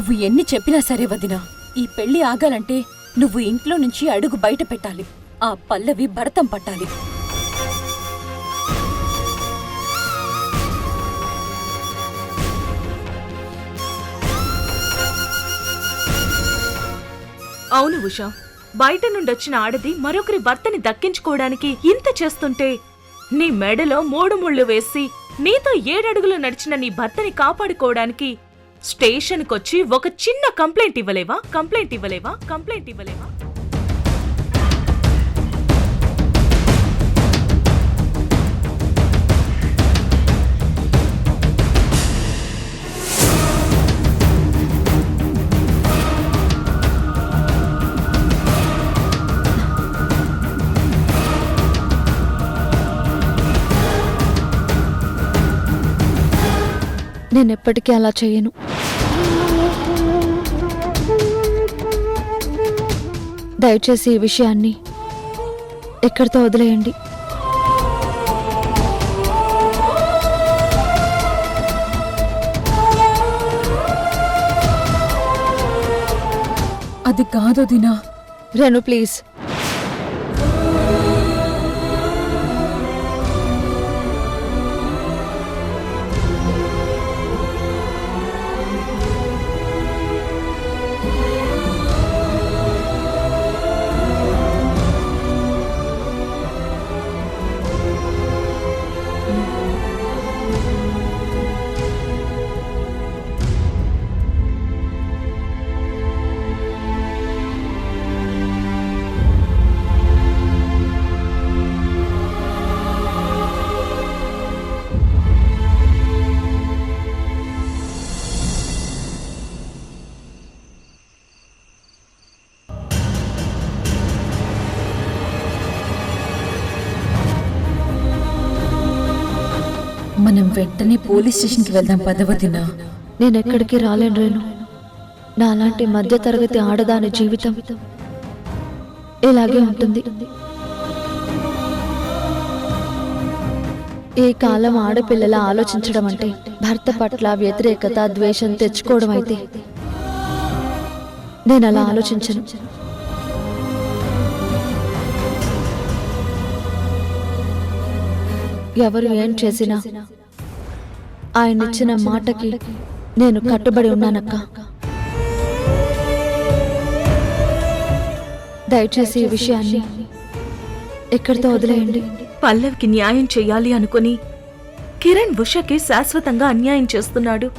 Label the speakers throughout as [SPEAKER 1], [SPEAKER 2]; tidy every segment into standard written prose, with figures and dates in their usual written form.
[SPEAKER 1] నువ్వు ఎన్ని చెప్పినా సరే వదినా, ఈ పెళ్లి ఆగాలంటే నువ్వు ఇంట్లో నుంచి అడుగు బయట పెట్టాలి. ఆ పల్లవి భరతం పట్టాలి.
[SPEAKER 2] అవును ఉషా, బయట నుండొచ్చిన ఆడది మరొకరి భర్తని దక్కించుకోవడానికి ఇంత చేస్తుంటే నీ మెడలో 3 ముళ్ళు వేసి నీతో 7 అడుగులు నడిచిన నీ భర్తని కాపాడుకోవడానికి స్టేషన్కొచ్చి ఒక చిన్న కంప్లైంట్ ఇవ్వలేవా?
[SPEAKER 3] నేనెప్పటికీ అలా చెయ్యను. దయచేసి ఈ విషయాన్ని ఇక్కడితో వదిలేయండి.
[SPEAKER 1] అది కాదు వదినా.
[SPEAKER 3] రేణు ప్లీజ్.
[SPEAKER 1] మనం వెంటనే పోలీస్ స్టేషన్కి వెళ్దాం పదవదినా.
[SPEAKER 3] నేనెక్కడికి రాలేను రేణు. నాలాంటి మధ్యతరగతి ఆడదాని జీవితం ఇలాగే ఉంటుంది. ఈ కాలం ఆడపిల్లల ఆలోచించడం అంటే భర్త పట్ల వ్యతిరేకత, ద్వేషం తెచ్చుకోవడం అయితే నేను అలా ఆలోచించను. ఎవరు ఏం చేసినా ఆయనిచ్చిన మాటకి నేను కట్టుబడి ఉన్నానక్క. దయచేసి ఈ విషయాన్ని ఇక్కడితో వదిలేయండి.
[SPEAKER 2] పల్లవికి న్యాయం చెయ్యాలి అనుకుని కిరణ్ ఉషకి శాశ్వతంగా అన్యాయం చేస్తున్నాడు.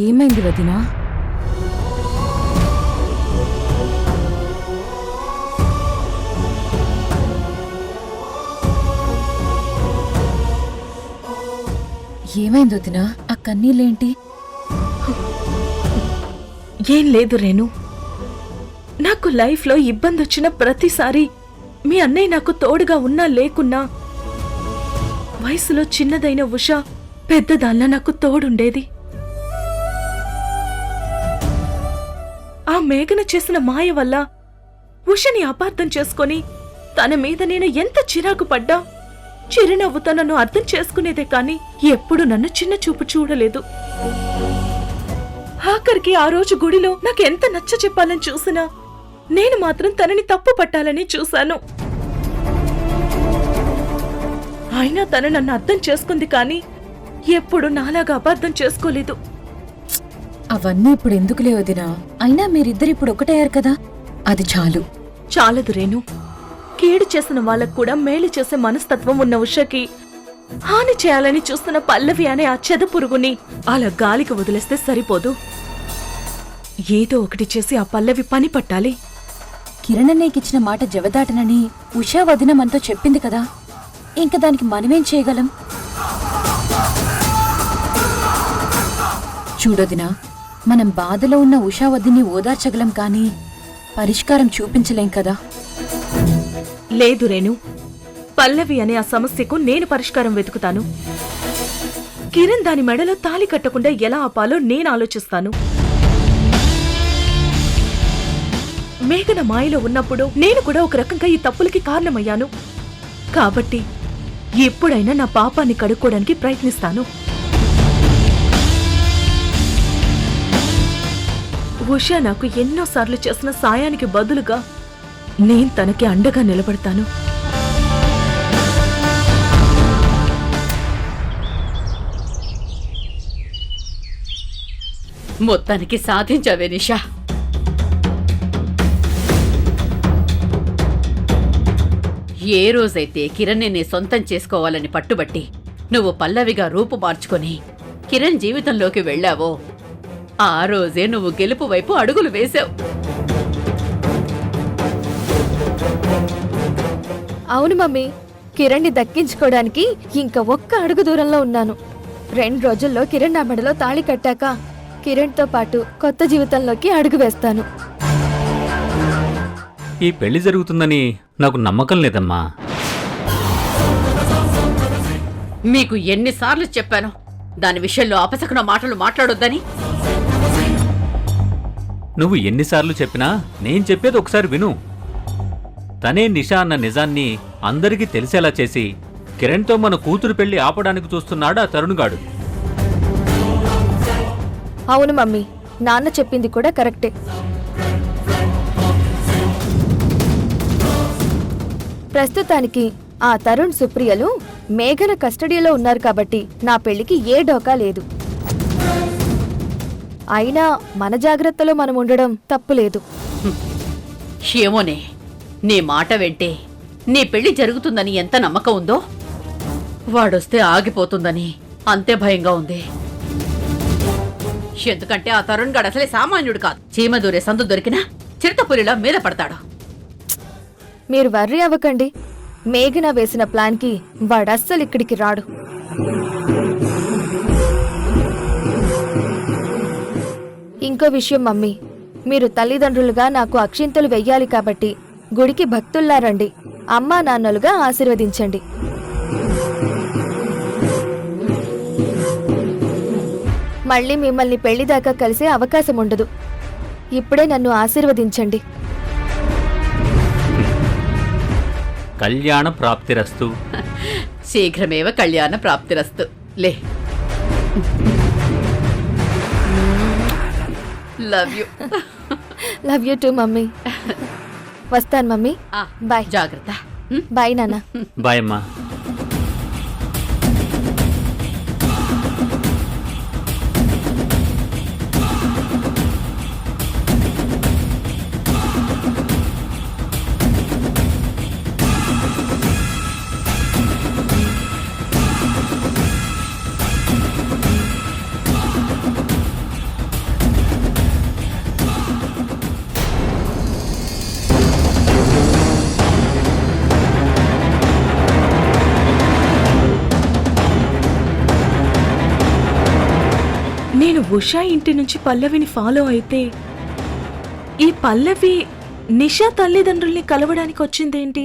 [SPEAKER 1] ఏమైంది వదినా? ఏమైంది వదినా? ఆ కన్నీళ్ళేంటి?
[SPEAKER 2] ఏం లేదు రేణు, నాకు లైఫ్లో ఇబ్బంది వచ్చిన ప్రతిసారి మీ అన్నయ్య నాకు తోడుగా ఉన్నా లేకున్నా వయసులో చిన్నదైన ఉష పెద్దదాల్లా నాకు తోడుండేది. ఆ మేఘన చేసిన మాయ వల్ల ఉషని అపార్థం చేసుకొని తన మీద నేను ఎంత చిరాకు పడ్డా చిరునవ్వుతో నన్ను అర్థం చేసుకునేదే కాని ఎప్పుడు నన్ను చిన్న చూపు చూడలేదు. ఆఖరికి ఆ రోజు గుడిలో నాకెంత నచ్చ చెప్పాలని చూసినా నేను మాత్రం తనని తప్పు పట్టాలని చూశాను. అయినా తను నన్ను అర్థం చేసుకుంది కానీ ఎప్పుడు నాలాగా అపార్థం చేసుకోలేదు.
[SPEAKER 1] అవన్నీ ఇప్పుడు ఎందుకులే వదినా. అయినా మీరిద్దరిప్పుడు ఒకటయ్యారు కదా, అది చాలు.
[SPEAKER 2] చాలదు రేణు, కీడు చేసిన వాళ్ళకు కూడా మేలు చేసే మనస్తత్వం ఉన్న ఉషకి హాని చేయాలని చూస్తున్న పల్లవి అనే ఆ చెదపురుగుని అలా గాలికి వదిలేస్తే సరిపోదు. ఏదో ఒకటి చేసి ఆ పల్లవి పని పట్టాలి.
[SPEAKER 1] కిరణన్నయ్యకిచ్చిన మాట జవదాటనని ఉషా వదిన మనతో చెప్పింది కదా, ఇంక దానికి మనమేం చేయగలం? చూడొదినా, మనం బాధలో ఉన్న ఉషా వదిన్ని ఓదార్చగలం కానీ పరిష్కారం చూపించలేం కదా.
[SPEAKER 2] లేదు రేణు, పల్లవి అనే ఆ సమస్యకు నేను పరిష్కారం వెతుకుతాను. కిరణ్ దాని మెడలో తాళి కట్టకుండా ఎలా ఆపాలో నేను ఆలోచిస్తాను. మేఘన మాయలో ఉన్నప్పుడు నేను కూడా ఒక రకంగా ఈ తప్పులకి కారణమయ్యాను. కాబట్టి ఎప్పుడైనా నా పాపాన్ని కడుక్కోవడానికి ప్రయత్నిస్తాను. ఉషా నాకు ఎన్నోసార్లు చేసిన సాయానికి బదులుగా నేను తనకి అండగా నిలబడతాను.
[SPEAKER 4] మొత్తానికి సాధించావే నిషా. ఏ రోజైతే కిరణ్ని నీ సొంతం చేసుకోవాలని పట్టుబట్టి నువ్వు పల్లవిగా రూపు మార్చుకొని కిరణ్ జీవితంలోకి వెళ్ళావో ఆ రోజే నువ్వు గెలుపు వైపు అడుగులు వేశావు.
[SPEAKER 3] అవును మమ్మీ, కిరణ్ని దక్కించుకోవడానికి ఇంకా ఒక్క అడుగు దూరంలో ఉన్నాను. 2 రోజుల్లో కిరణ్ నా మెడలో తాళి కట్టాక కిరణ్తో పాటు కొత్త జీవితంలోకి అడుగు వేస్తాను.
[SPEAKER 5] ఈ పెళ్లి జరుగుతుందని నాకు నమ్మకం లేదమ్మా.
[SPEAKER 4] మీకు ఎన్నిసార్లు చెప్పాను దాని విషయంలో అపశకున మాటలు మాట్లాడొద్దని.
[SPEAKER 5] నువ్వు ఎన్నిసార్లు చెప్పినా నేను చెప్పేది ఒకసారి విను. తనే నిషా అన్న నిజాన్ని అందరికీ తెలిసేలా చేసి కిరణ్తో మన కూతురు పెళ్లి ఆపడానికి చూస్తున్నాడు ఆ తరుణ్గాడు.
[SPEAKER 3] అవును మమ్మీ, నాన్న చెప్పింది కూడా కరెక్టే. ప్రస్తుతానికి ఆ తరుణ్ సుప్రియలు మేఘన కస్టడీలో ఉన్నారు కాబట్టి నా పెళ్లికి ఏ డోకా లేదు. అయినా మన జాగ్రత్తలో మనం ఉండడం తప్పులేదు.
[SPEAKER 4] ఏమోనే, నీ మాట వెంటే నీ పెళ్లి జరుగుతుందని ఎంత నమ్మకం ఉందో వాడొస్తే ఆగిపోతుందని అంతే భయంగా ఉంది. ఎందుకంటే ఆ తరుణ్ గడు అసలే సామాన్యుడు కాదు. చీమ దూరే సందు దొరికినా చిరుతపులిలా మీద పడతాడు.
[SPEAKER 3] మీరు వర్రీ అవ్వకండి. మేఘన వేసిన ప్లాన్కి వాడస్సలు ఇక్కడికి రాడు. ఇంకో విషయం మమ్మీ, మీరు తల్లిదండ్రులుగా నాకు అక్షింతలు వెయ్యాలి కాబట్టి గుడికి భక్తుల్లా రండి. అమ్మా నాన్నలుగా ఆశీర్వదించండి. మళ్ళీ మిమ్మల్ని పెళ్లిదాకా కలిసే అవకాశం ఉండదు. ఇప్పుడే నన్ను ఆశీర్వదించండి.
[SPEAKER 5] కళ్యాణ ప్రాప్తిరస్తు.
[SPEAKER 4] శీఘ్రమేవ కళ్యాణ ప్రాప్తిరస్తు. లే, love you.
[SPEAKER 3] Love you two mummy. వస్తాను మమ్మీ. బాయ్.
[SPEAKER 4] జాగ్రత్త.
[SPEAKER 3] బాయ్ నాన్న.
[SPEAKER 5] బాయ్ అమ్మా.
[SPEAKER 2] నేను ఉషా ఇంటి నుంచి పల్లవిని ఫాలో అయితే ఈ పల్లవి నిషా తల్లిదండ్రుల్ని కలవడానికి వచ్చిందేంటి?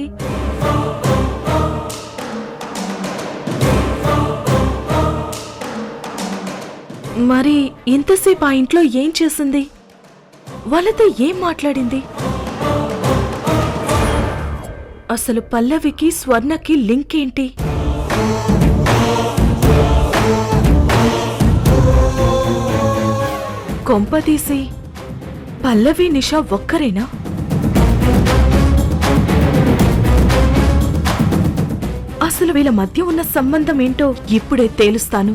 [SPEAKER 2] మరి ఇంతసేపు ఆ ఇంట్లో ఏం చేసింది? వాళ్ళతో ఏం మాట్లాడింది? అసలు పల్లవికి స్వర్ణకి లింక్ ఏంటి? కొంపదీసి పల్లవి నిషా ఒక్కరేనా? అసలు వీళ్ళ మధ్య ఉన్న సంబంధం ఏంటో ఇప్పుడే తేలుస్తాను.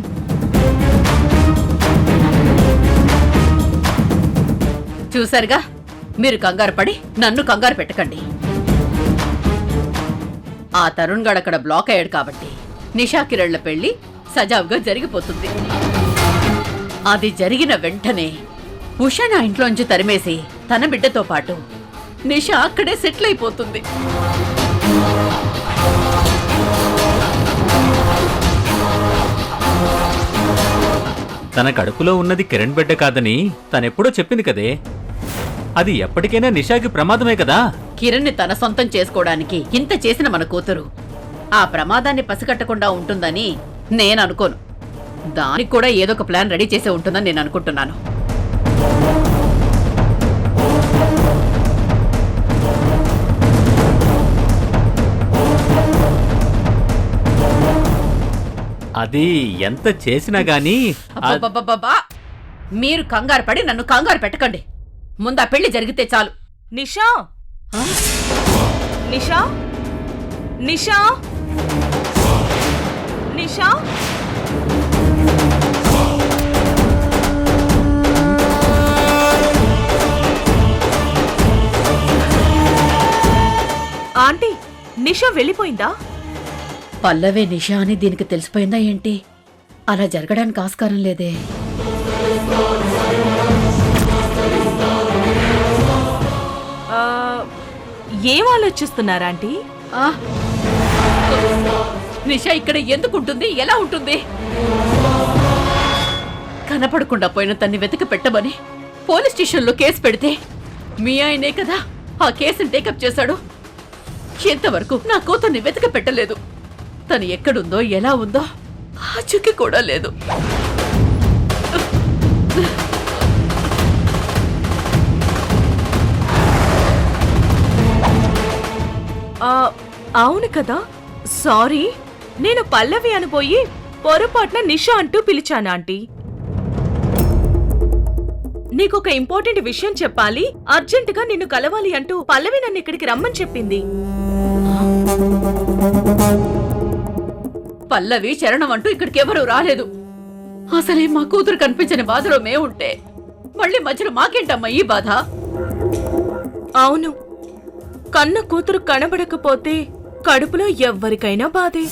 [SPEAKER 4] చూసారుగా, మీరు కంగారు పడి నన్ను కంగారు పెట్టకండి. ఆ తరుణ్ గడు అక్కడ బ్లాక్ అయ్యాడు కాబట్టి నిషా కిరణ్ల పెళ్లి సజావుగా జరిగిపోతుంది. అది జరిగిన వెంటనే ఉషా నా ఇంట్లోంచి తరిమేసి తన బిడ్డతో పాటు నిషా అక్కడే సెటిల్ అయిపోతుంది.
[SPEAKER 5] తన కడుపులో ఉన్నది కిరణ్ బిడ్డ కాదని తనెప్పుడో చెప్పింది కదే. అది ఎప్పటికైనా నిషాకి ప్రమాదమే కదా.
[SPEAKER 4] కిరణ్ని తన సొంతం చేసుకోవడానికి ఇంత చేసిన మన కూతురు ఆ ప్రమాదాన్ని పసిగట్టకుండా ఉంటుందని నేను అనుకోను. దానికి కూడా ఏదో ఒక ప్లాన్ రెడీ చేసే ఉంటుందని నేను అనుకుంటున్నాను.
[SPEAKER 5] అది ఎంత చేసినా గానీ
[SPEAKER 4] అబ్బబ్బబ్బబ్బా! మీరు కంగారు పడి నన్ను కంగారు పెట్టకండి. ముందా పెళ్లి జరిగితే చాలు.
[SPEAKER 2] నిషా నిషా నిషా నిషా ఆంటీ, నిషా వెళ్ళిపోయిందా?
[SPEAKER 4] పల్లవే నిషా అని దీనికి తెలిసిపోయిందా ఏంటి? అలా జరగడానికి ఆస్కారం లేదే.
[SPEAKER 2] ఆ, ఏం ఆలోచిస్తున్నారా ఆంటీ?
[SPEAKER 4] ఆ? నిషా ఇక్కడ ఎందుకుంటుంది, ఎలా ఉంటుంది? కనపడకుండా పోయిన తన్ని వెతక పెట్టమని పోలీస్ స్టేషన్లో కేసు పెడితే మీ ఆయనే కదా ఆ కేసుని టేకప్ చేశాడు. ఎంతవరకు నా కూతుర్ని వెతక పెట్టలేదు. తను ఎక్కడుందో ఎలా ఉందో ఆ చుక్కి కూడా లేదు.
[SPEAKER 2] అవును కదా, సారీ, నేను పల్లవి అనుపోయి పొరపాటున నిషా అంటూ పిలిచాను ఆంటీ. నీకొక ఇంపార్టెంట్ విషయం చెప్పాలి, అర్జెంటుగా నిన్ను కలవాలి అంటూ పల్లవి నన్ను ఇక్కడికి రమ్మని చెప్పింది.
[SPEAKER 4] పల్లవి చరణం అంటూ ఇక్కడికి ఎవరూ రాలేదు. అసలే మా కూతురు కనిపించని బాధలో మేముంటే మళ్ళీ మధ్యలో మాకేంటమ్మా ఈ బాధ?
[SPEAKER 2] అవును, కన్న కూతురు కనబడకపోతే కడుపులో ఎవ్వరికైనా బాధే.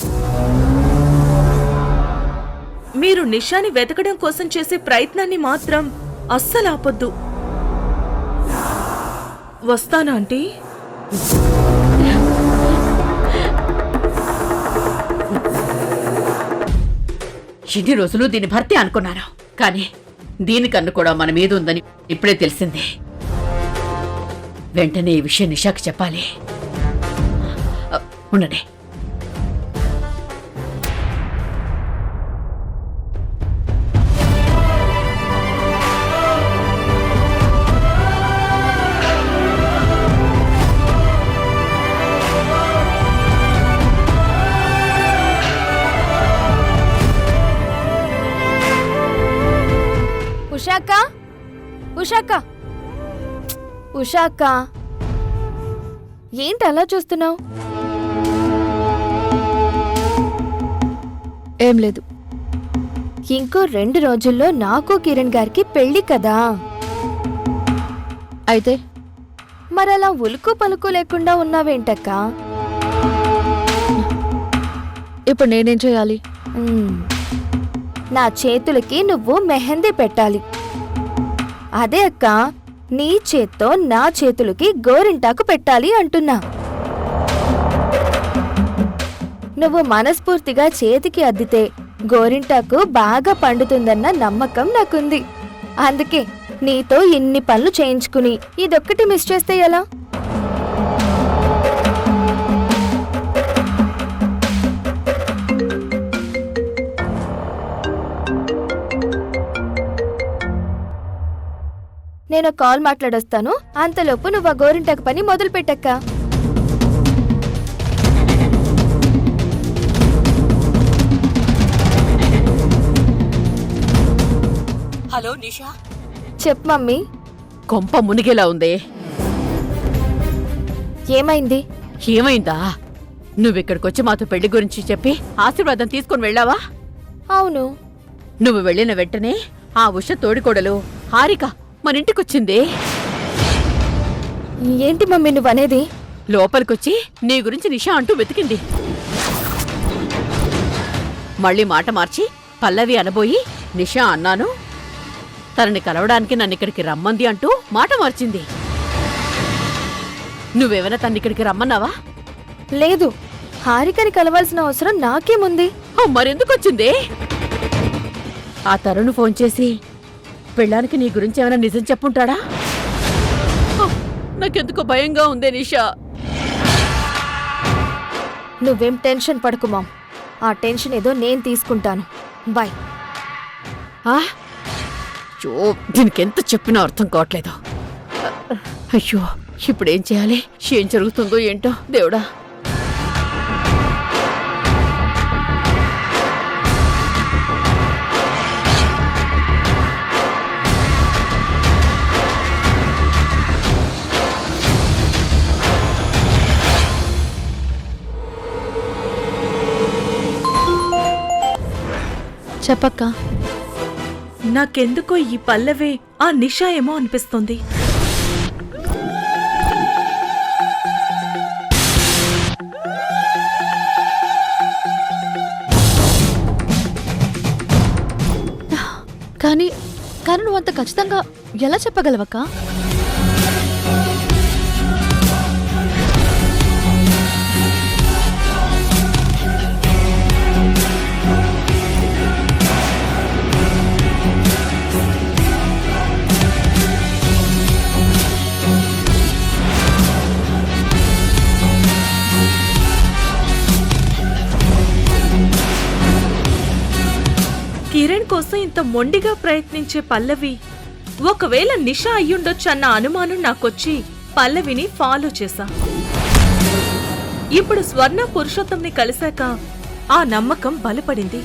[SPEAKER 2] మీరు నిషాని వెతకడం కోసం చేసే ప్రయత్నాన్ని మాత్రం అస్సలు ఆపొద్దు. వస్తానా ఆంటీ?
[SPEAKER 4] ఇన్ని రోజులు దీని భర్తే అనుకున్నాను, కానీ దీనికన్ను కూడా మన మీద ఉందని ఇప్పుడే తెలిసింది. వెంటనే ఈ విషయం నిషాకి చెప్పాలి. ఉండండి.
[SPEAKER 3] ఉషాక్క, ఉషాక్క, ఉషాక్క, ఏంటి అలా చూస్తున్నావు? ఏం లేదు. ఇంకో 2 రోజుల్లో నాకు కిరణ్ గారికి పెళ్లి కదా. అయితే మరలా ఉలుకు పలుకు లేకుండా ఉన్నావేంటక్క? ఇప్పుడు నేనేం చేయాలి? నా చేతులకి నువ్వు మెహందీ పెట్టాలి. అదే అక్క, నీ చేత్తో నా చేతులకి గోరింటాకు పెట్టాలి అంటున్నా. నువ్వు మనస్ఫూర్తిగా చేతికి అద్దితే గోరింటాకు బాగా పండుతుందన్న నమ్మకం నాకుంది. అందుకే నీతో ఇన్ని పనులు చేయించుకుని ఇదొక్కటి మిస్ చేస్తే ఎలా? నేను కాల్ మాట్లాడొస్తాను, అంతలోపు నువ్వు ఆ గోరింటాకు పని మొదలు పెట్టక్క.
[SPEAKER 4] హలో నిషా.
[SPEAKER 3] చెప్పు మమ్మీ.
[SPEAKER 4] కొంప మునిగేలా ఉంది.
[SPEAKER 3] ఏమైంది?
[SPEAKER 4] ఏమైందా? నువ్విక్కడికొచ్చి మాతో పెళ్లి గురించి చెప్పి ఆశీర్వాదం తీసుకుని వెళ్ళావా?
[SPEAKER 3] అవును.
[SPEAKER 4] నువ్వు వెళ్ళిన వెంటనే ఆ ఉష తోడికోడలు హారిక మన ఇంటికొచ్చింది.
[SPEAKER 3] ఏంటి మమ్మీ నువ్వనేది?
[SPEAKER 4] లోపలికొచ్చి నీ గురించి నిషా అంటూ వెతికింది. మళ్ళీ మాట మార్చి పల్లవి అనబోయి నిషా అన్నాను, తనని కలవడానికి నన్నిక్కడికి రమ్మంది అంటూ మాట మార్చింది. నువ్వేమైనా తన్నిక్కడికి రమ్మన్నావా?
[SPEAKER 3] లేదు, హారికని కలవాల్సిన అవసరం నాకేముంది?
[SPEAKER 4] మరెందుకొచ్చింది? ఆ తరుణ్ ఫోన్ చేసి పెళ్ళానికి నీ గురించి ఏమైనా నిజం చెప్పుంటాడా? నాకెందుకో భయంగా ఉందే నిషా.
[SPEAKER 3] నువ్వేం టెన్షన్ పడకు మామ్, ఆ టెన్షన్ ఏదో నేను తీసుకుంటాను. బాయ్.
[SPEAKER 4] అయ్యో, దీనికెంత చెప్పినా అర్థం కావట్లేదు. అయ్యో, ఇప్పుడేం చేయాలి? ఏం జరుగుతుందో ఏంటో దేవుడా.
[SPEAKER 3] చెప్పక్క.
[SPEAKER 2] నాకెందుకో ఈ పల్లవే ఆ నిషా ఏమో అనిపిస్తుంది.
[SPEAKER 3] కానీ కానీ నువ్వు అంత ఖచ్చితంగా ఎలా చెప్పగలవక్క?
[SPEAKER 2] కిరణ్ కోసం ఇంత మొండిగా ప్రయత్నించే పల్లవి ఒకవేళ నిషా అయ్యుండొచ్చు అన్న అనుమానం నాకొచ్చి పల్లవిని ఫాలో చేశా. ఇప్పుడు స్వర్ణ పురుషోత్తంని కలిశాక ఆ నమ్మకం బలపడింది.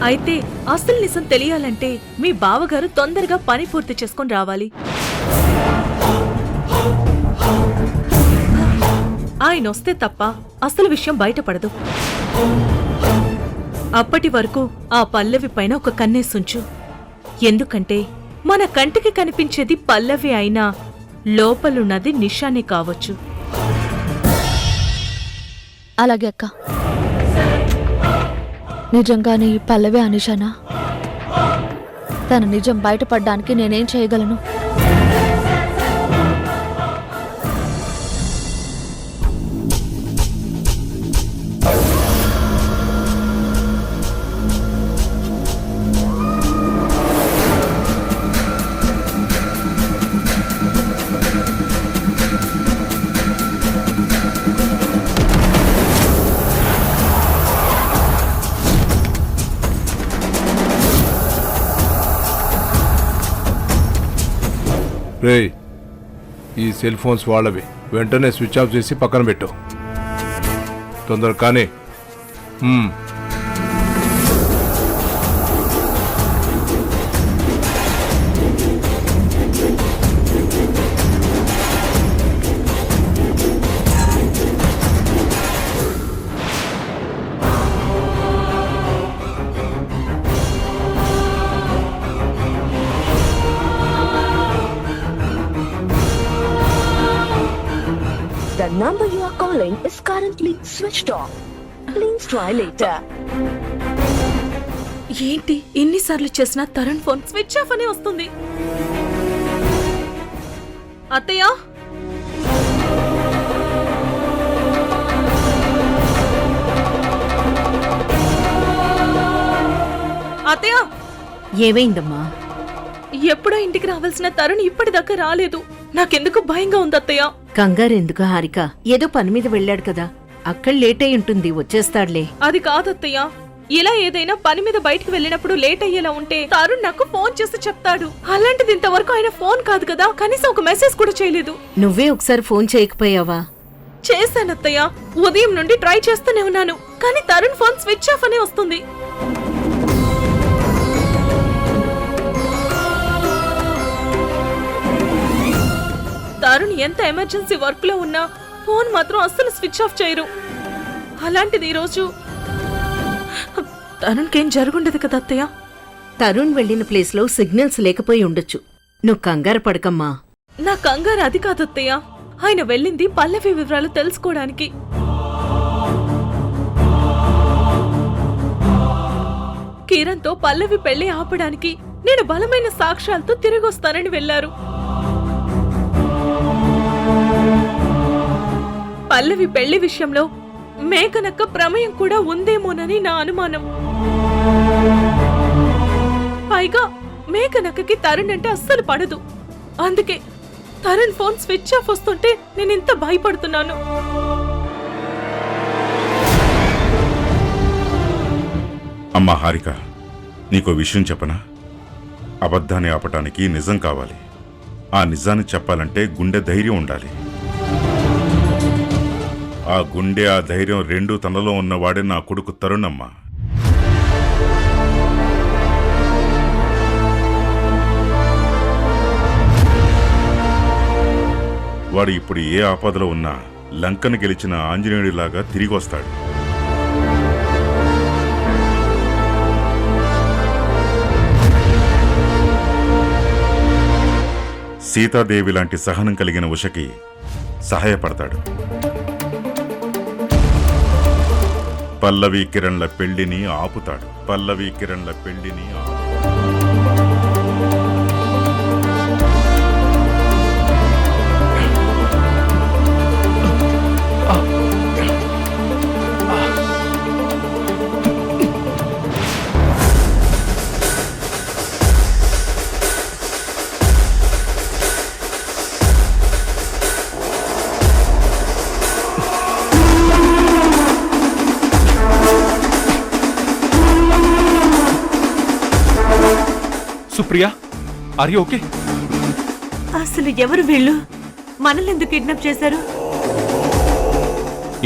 [SPEAKER 2] అయితే అసలు నిజం తెలియాలంటే మీ బావగారు తొందరగా పని పూర్తి చేసుకొని రావాలి. ఆయన వస్తే తప్ప అసలు విషయం బయటపడదు. అప్పటి వరకు ఆ పల్లవి పైన ఒక కన్నేసుంచు. ఎందుకంటే మన కంటికి కనిపించేది పల్లవి అయినా లోపలున్నది నిషానే కావచ్చు.
[SPEAKER 3] అలాగే అక్క. నిజంగానే ఈ పల్లవి అనిషానా? తన నిజం బయటపడడానికి నేనేం చేయగలను?
[SPEAKER 6] రేయ్, ఈ సెల్ ఫోన్స్ వాళ్ళవి. వెంటనే స్విచ్ ఆఫ్ చేసి పక్కన పెట్టు. తొందర కానీ.
[SPEAKER 7] The number you are calling is currently switched off. Please try later.
[SPEAKER 2] ఏంటి ఎన్నిసార్లు చేసినా తరుణ్ ఫోన్ స్విచ్ ఆఫ్ అనే వస్తుంది. అత్తయ్య, అత్తయ్య,
[SPEAKER 4] ఏమైందమ్మా?
[SPEAKER 2] ఎప్పుడో ఇంటికి రావాల్సిన తరుణ్ ఇప్పటిదాకా రాలేదు. నాకెందుకు భయంగా ఉంది అత్తయ్య.
[SPEAKER 8] కంగారెందుకు హారిక? ఏదో పని మీద వెళ్ళాడు కదా, అక్కడ లేట్ అయి ఉంటుంది, వచ్చేస్తాడులే.
[SPEAKER 2] అది కాదత్తయ్య, ఇలా ఏదైనా పని మీద బయటికి వెళ్ళినప్పుడు లేట్ అయ్యేలా ఉంటే తరుణ్ నాకు ఫోన్ చేసి చెప్తాడు. అలాంటిది ఇంతవరకు ఆయన ఫోన్ కాదు కదా, కనీసం ఒక మెసేజ్ కూడా చేయలేదు.
[SPEAKER 8] నువ్వే ఒకసారి ఫోన్ చేయకపోయావా?
[SPEAKER 2] చేశానత్తయ్య, ఉదయం నుండి ట్రై చేస్తూనే ఉన్నాను, కానీ తరుణ్ ఫోన్ స్విచ్ ఆఫ్ అనే వస్తుంది. తరుణ్ ఎంత ఎమర్జెన్సీ వర్క్ లో ఉన్నా ఫోన్ మాత్రం అస్సలు స్విచ్ ఆఫ్ చేయరు. అలాంటిది ఈ రోజు తరుణ్కేం జరుగుండదు కదా అత్తయ్య.
[SPEAKER 8] తరుణ్ వెళ్లిన ప్లేస్ లో సిగ్నల్స్ లేకపోయి ఉండొచ్చు. నువ్వు కంగారు పడకమ్మా.
[SPEAKER 2] నా కంగారు అది కాదు అత్తయ్య, ఆయన వెళ్ళింది పల్లవి వివరాలు తెలుసుకోవడానికి. కిరణ్ తో పల్లవి పెళ్లి ఆపడానికి నేను బలమైన సాక్ష్యాలతో తిరిగొస్తానని వెళ్లారు. పల్లవి పెళ్లి విషయంలో మేఘనక్క ప్రమేయం కూడా ఉందేమోనని నా అనుమానం. పైగా మేఘనక్కకి తరుణ్ అంటే అస్సలు పడదు. అందుకే తరుణ్ ఫోన్ స్విచ్ ఆఫ్ వస్తుంటే నేనింత భయపడుతున్నాను.
[SPEAKER 9] అమ్మా హారిక, నీకో విషయం చెప్పనా? అబద్ధాన్ని ఆపటానికి నిజం కావాలి. ఆ నిజాన్ని చెప్పాలంటే గుండె ధైర్యం ఉండాలి. ఆ గుండె, ఆ ధైర్యం రెండూ తనలో ఉన్నవాడే నా కొడుకు తరుణమ్మ. వాడు ఇప్పుడు ఏ ఆపదలో ఉన్నా లంకను గెలిచిన ఆంజనేయుడిలాగా తిరిగి వస్తాడు. సీతాదేవి లాంటి సహనం కలిగిన ఉషకి సహాయపడతాడు. పల్లవి కిరణ్ల పెళ్లిని ఆపుతాడు. పల్లవి కిరణ్ల పెళ్లిని
[SPEAKER 10] సుప్రియా, ఆర్ యు ఓకే?
[SPEAKER 2] అసలు ఎవరు వీళ్ళు? మనల్ని ఎందుకు కిడ్నాప్ చేశారు?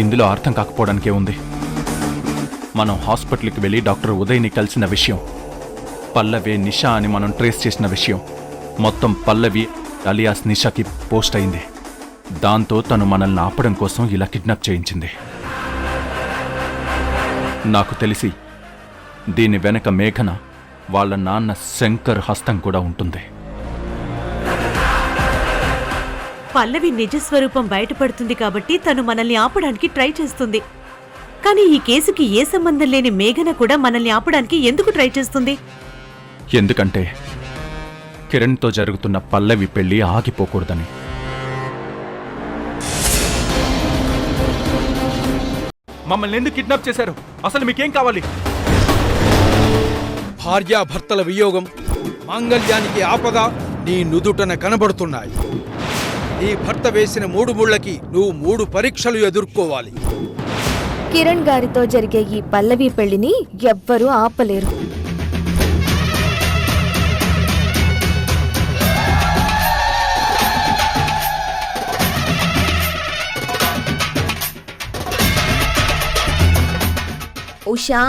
[SPEAKER 10] ఇందులో అర్థం కాకపోవడానికే ఉంది. మనం హాస్పిటల్కి వెళ్ళి డాక్టర్ ఉదయ్ని కలిసిన విషయం, పల్లవి నిషా అని మనం ట్రేస్ చేసిన విషయం మొత్తం పల్లవి అలియాస్ నిషాకి పోస్ట్ అయింది. దాంతో తను మనల్ని ఆపడం కోసం ఇలా కిడ్నాప్ చేయించింది. నాకు తెలిసి దీని వెనక మేఘన వాళ్ళ నాన్న శంకర్ హస్తం కూడా ఉంటుంది.
[SPEAKER 2] పల్లవి నిజస్వరూపం బయటపడుతుంది కాబట్టి తను మనల్ని ఆపడానికి ట్రై చేస్తుంది. కానీ ఈ కేసుకి ఏ సంబంధం లేని మేఘన కూడా మనల్ని ఆపడానికి ఎందుకు ట్రై చేస్తుంది?
[SPEAKER 10] ఎందుకంటే కిరణ్తో జరుగుతున్న పల్లవి పెళ్లి ఆగిపోకూడదని. మమ్మల్ని ఎందుకు కిడ్నాప్ చేశారు? అసలు మీకేం కావాలి?
[SPEAKER 11] భార్యాభర్తల వియోగం, మాంగళ్యానికి ఆపద నీ నుదుటన కనబడుతున్నాయి. నీ భర్త వేసిన 3 ముళ్ళకి నువ్వు 3 పరీక్షలు ఎదుర్కోవాలి.
[SPEAKER 3] కిరణ్ గారితో జరిగే ఈ పల్లవి పెళ్లిని ఎవ్వరూ ఆపలేరు.
[SPEAKER 1] ఉషా